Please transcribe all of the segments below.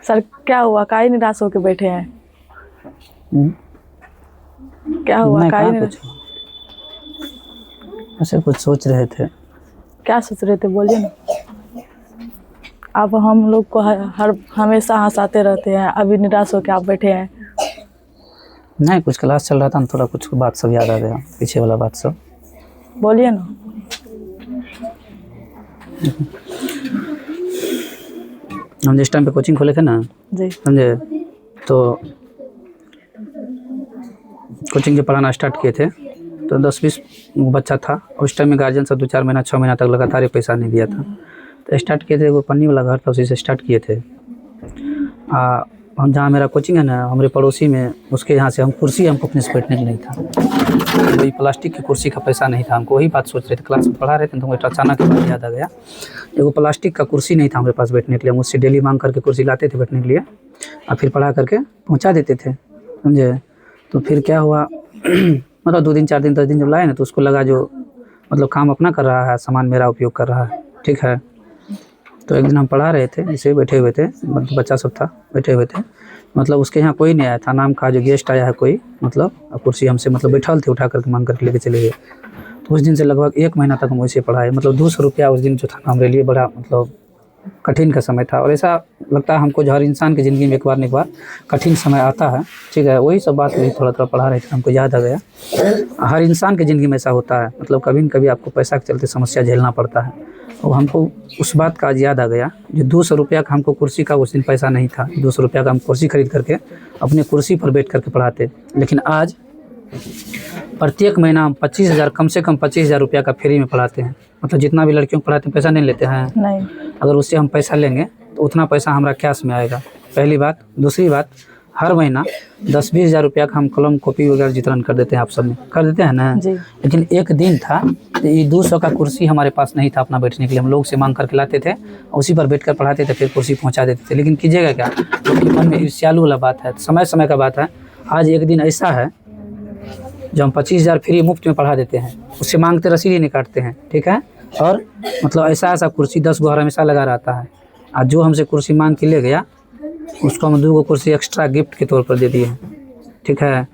Sir क्या हुआ, काहे निराश होके बैठे हैं? क्या हुआ, काहे कुछ ऐसे कुछ सोच रहे थे। क्या सोच रहे थे, बोलिए ना। आप हम लोग को हर हमेशा हंसाते रहते हैं, अभी निराश होके आप बैठे हैं। नहीं, कुछ क्लास चल रहा था ना, थोड़ा कुछ बात सब याद आ गया, पीछे वाला बात सब। बोलिए ना। हम जिस टाइम पे कोचिंग खोले थे ना जी, समझे, तो कोचिंग जब पढ़ाना स्टार्ट किए थे तो 10-20 बच्चा था। उस टाइम में गार्जियन सब 2-4 महीना 6 महीना तक लगातार पैसा नहीं दिया था। तो स्टार्ट किए थे, वो पन्नी वाला घर था, उसी से स्टार्ट किए थे। हम जहाँ मेरा कोचिंग है ना, हमारे पड़ोसी में, उसके यहाँ से हम कुर्सी, हमको अपने से बैठने को नहीं था, वही प्लास्टिक की कुर्सी का पैसा नहीं था हमको। वही बात सोच रहे थे, क्लास में पढ़ा रहे थे तो मुझे अचानक बात याद आ गया। एगो प्लास्टिक का कुर्सी नहीं था हमारे पास बैठने के लिए। हम उससे डेली मांग करके कुर्सी लाते थे बैठने के लिए, और फिर पढ़ा करके पहुँचा देते थे, समझे। तो फिर क्या हुआ मतलब 2 दिन 4 दिन 10 दिन जब लाए ना, तो उसको लगा जो मतलब काम अपना कर रहा है, सामान मेरा उपयोग कर रहा है, ठीक है। तो एक दिन हम पढ़ा रहे थे, ऐसे बैठे हुए थे, मतलब बच्चा सब था, बैठे हुए थे। मतलब उसके यहाँ कोई नहीं आया था, नाम का जो गेस्ट आया है कोई, मतलब कुर्सी हमसे मतलब बैठल थे, उठा करके मांग करके लेके चले गए। तो उस दिन से लगभग 1 महीना तक हम वैसे पढ़ाए। मतलब 200 रुपया उस दिन जो था हमारे लिए बड़ा मतलब कठिन का समय था। और ऐसा लगता है हमको जो हर इंसान की ज़िंदगी में एक बार न एक बार कठिन समय आता है, ठीक है। वही सब बात वही थोड़ा थोड़ा पढ़ा रहे थे, हमको याद आ गया। हर इंसान की ज़िंदगी में ऐसा होता है, मतलब कभी न कभी आपको पैसा के चलते समस्या झेलना पड़ता है। और हमको उस बात का आज याद आ गया, जो 200 रुपया का हमको कुर्सी का उस दिन पैसा नहीं था। 200 रुपया का हम कुर्सी खरीद करके अपने कुर्सी पर बैठ करके पढ़ाते। लेकिन आज प्रत्येक महीना हम 25,000, कम से कम 25,000 रुपया का फ्री में पढ़ाते हैं। मतलब जितना भी लड़कियों को पढ़ाते हैं पैसा नहीं लेते हैं। नहीं। अगर उससे हम पैसा लेंगे तो उतना पैसा हमारा कैश में आएगा, पहली बात। दूसरी बात, हर महीना 10-20 हज़ार रुपया का हम कलम कॉपी वगैरह वितरण कर देते हैं, आप सब में कर देते हैं ना जी। लेकिन एक दिन था, तो ये 200 का कुर्सी हमारे पास नहीं था अपना बैठने के लिए। हम लोग से मांग करके लाते थे, उसी पर बैठ कर पढ़ाते थे, फिर कुर्सी पहुँचा देते थे। लेकिन कीजिएगा क्या, क्योंकि मन में ईर्ष्यालु वाला बात है, समय समय का बात है। आज एक दिन ऐसा है जो हम 25,000 फ्री मुफ्त में पढ़ा देते हैं, उससे मांगते रसीद ही नहीं काटते हैं, ठीक है। और मतलब ऐसा कुर्सी 10 गो हमेशा लगा रहता है। आज जो हमसे कुर्सी मांग के ले गया, उसको हम 2 गो कुर्सी एक्स्ट्रा गिफ्ट के तौर पर दे दिए हैं, ठीक है।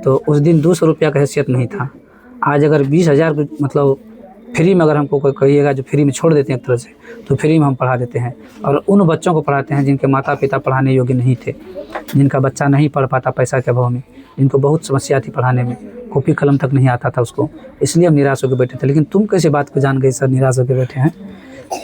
तो उस दिन 200 रुपया का हैसियत नहीं था। आज अगर 20,000 मतलब फ्री में अगर हमको कोई कहिएगा, जो फ्री में छोड़ देते हैं एक तरह से, तो फ्री में हम पढ़ा देते हैं। और उन बच्चों को पढ़ाते हैं जिनके माता पिता पढ़ाने योग्य नहीं थे, जिनका बच्चा नहीं पढ़ पाता पैसा के अभाव में, जिनको बहुत समस्या थी पढ़ाने में, कॉपी कलम तक नहीं आता था उसको, इसलिए हम निराश होकर बैठे थे। लेकिन तुम कैसे बात को जान गए सर निराश होकर बैठे हैं?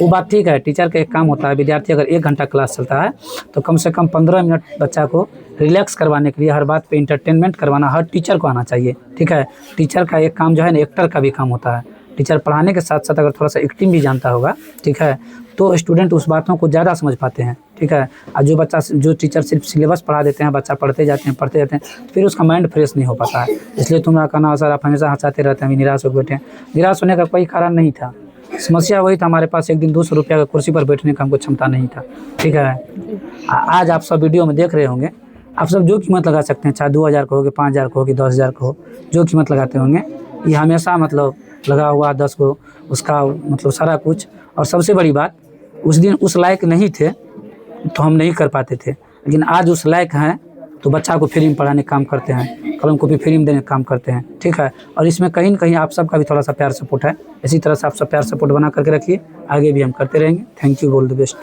वो बात ठीक है, टीचर का एक काम होता है, विद्यार्थी अगर 1 घंटा क्लास चलता है तो कम से कम 15 मिनट बच्चा को रिलैक्स करवाने के लिए, हर बात पे इंटरटेनमेंट करवाना हर टीचर को आना चाहिए, ठीक है। टीचर का एक काम जो है ना, एक्टर का भी काम होता है। टीचर पढ़ाने के साथ साथ अगर थोड़ा सा एक्टिंग भी जानता होगा, ठीक है, तो स्टूडेंट उस बातों को ज़्यादा समझ पाते हैं, ठीक है। और जो टीचर सिर्फ सिलेबस पढ़ा देते हैं, बच्चा पढ़ते जाते हैं, फिर उसका माइंड फ्रेश नहीं हो पाता है। इसलिए तुम्हारा कहना सर आप हमेशा हंसाते रहते हैं, अभी निराश होकर बैठे हैं। निराश होने का कोई कारण नहीं था, समस्या वही था, हमारे पास एक दिन 200 रुपया का कुर्सी पर बैठने का हमको क्षमता नहीं था, ठीक है। आज आप सब वीडियो में देख रहे होंगे, आप सब जो कीमत लगा सकते हैं, चाहे 2,000 का हो, 5,000 का हो, 10,000 का हो, जो कीमत लगाते होंगे, ये हमेशा मतलब लगा हुआ 10 को उसका मतलब सारा कुछ। और सबसे बड़ी बात, उस दिन उस लायक नहीं थे तो हम नहीं कर पाते थे, लेकिन आज उस लायक हैं तो बच्चा को फ्री में पढ़ाने का काम करते हैं, कलम को भी फ्री में देने का काम करते हैं, ठीक है। और इसमें कहीं न कहीं आप सबका भी थोड़ा सा प्यार सपोर्ट है। इसी तरह से आप सब प्यार सपोर्ट बना करके रखिए, आगे भी हम करते रहेंगे। Thank you, all the best.